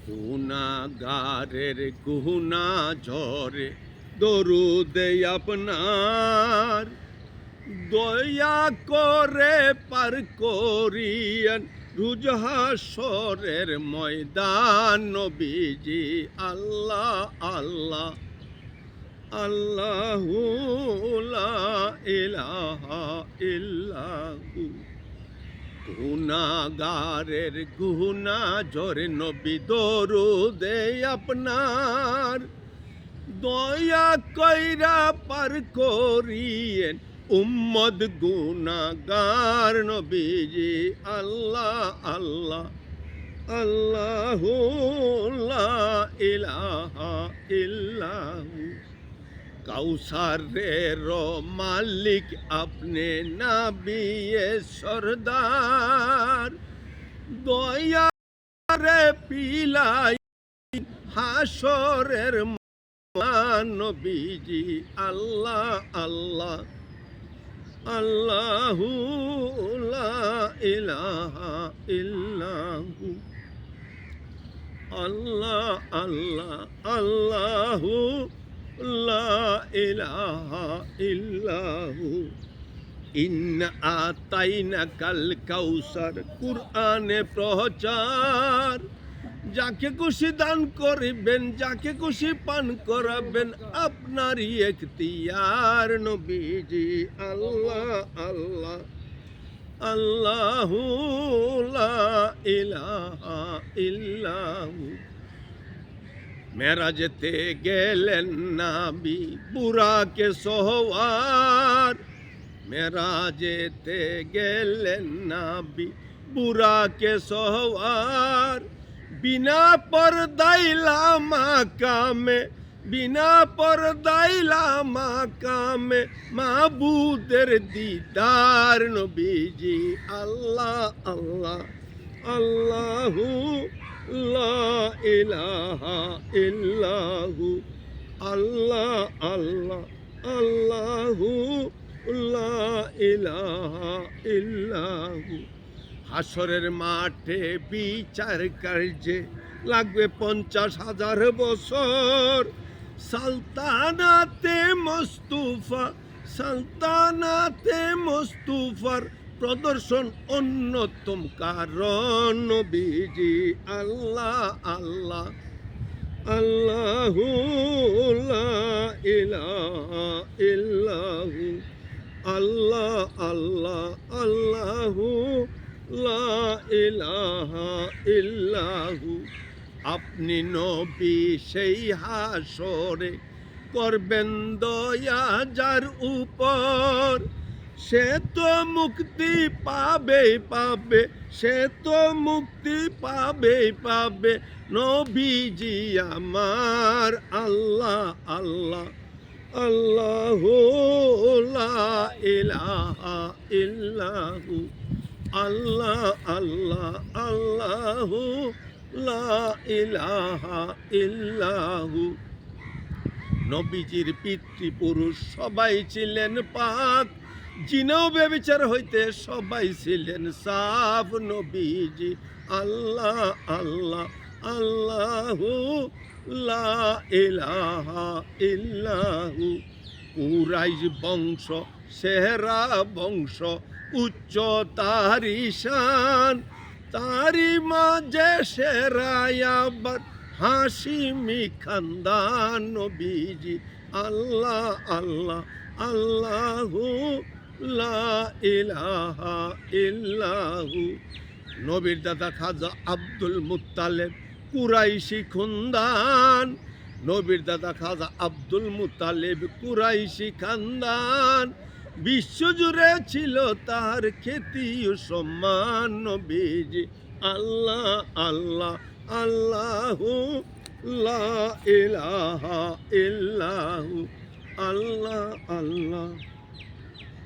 গুনাগারের গুনা ঝরে দরুদে আপনার, দয়া করে পার করিয়েন রোজ হাসরের ময়দান নবীজি। আল্লাহ আল্লাহ আল্লাহু লা ইলাহা ইল্লাহু। গুনাগারের গুনা ঝরে নবী দরুদে আপনার, দয়া কইরা পার করিয়েন উম্মত গুনাগার নবীজি। আল্লাহ আল্লাহ আল্লাহু লা ইলাহা ইল্লাহু। কাউসারের মালিক আপনি নবিয়ে সরদার, দয়া রে পিলাই হাসরের নবীজি। আল্লাহ আল্লাহ আল্লাহু লা ইলাহা ইল্লাহু। আল্লাহ আল্লাহ আল্লাহু লা ইলাহা ইল্লাহু। ইন্না আতাইনা কাল কাউসার কুরআনে প্রচার, যাকে খুশি দান করিবেন, যাকে খুশি পান করাবেন, আপনারই এখতিয়ার নবীজি। আল্লাহ আল্লাহ আল্লাহু লা ইলাহা ইল্লাহু। মেরাজেতে গেলেন নাবি বুরাকে সওয়ার, মেরাজেতে গেলেন নাবি বুরাকে সওয়ার, বিনা পর্দায় মাকামে, বিনা পর্দায় মাকামে মাবুদের দিদার নবীজি। আল্লাহ আল্লাহ আল্লাহু লা ইলাহা ইল্লাহু। আল্লাহ আল্লাহ আল্লাহু লা ইলাহা ইল্লাহু। হাসরের মাঠে বিচার কার্যে লাগবে 50,000 বছর। সালতানাতে মুস্তাফা, সালতানাতে মুস্তাফার প্রদর্শন অন্যতম কারণ নবীজি। আল্লাহ আল্লাহ আল্লাহু লা ইলাহা ইল্লাহু। আল্লাহ আল্লাহ আল্লাহু লা ইলাহা ইল্লাহু। আপনি নবী সেই হাসরে করবেন দয়া যার উপর, সে তো মুক্তি পাবে পাবে, সে তো মুক্তি পাবে পাবে নবীজি আমার। আল্লাহ আল্লাহ আল্লাহু লা ইলাহা ইল্লাহু। আল্লাহ আল্লাহ আল্লাহু লা ইলাহা ইল্লাহু। নবীজির পিতৃপুরুষ সবাই ছিলেন পাক, জিনাও ব্যভিচার হইতে সবাই ছিলেন সাফ নবীজি। আল্লাহ আল্লাহ আল্লাহু লা ইলাহা ইল্লাহু। কুরাইশ বংশ সেহরা বংশ, উচ্চ তারি শান, তারি মাঝে সেরায়াবাদ হাশিমি খানদান নবীজি। আল্লাহ আল্লাহ আল্লাহু লা ইলাহা ইল্লাহু। নবীর দাদা খাজা আব্দুল মুত্তালেব কুরাইশি খানদান, নবীর দাদা খাজা আব্দুল মুত্তালেব কুরাইশি খানদান। বিশ্বজুড়ে ছিল তার খ্যাতি ও সম্মান নবীজি। আল্লাহ আল্লাহ আল্লাহু লা ইলাহা ইল্লাহু। আল্লাহ আল্লাহ।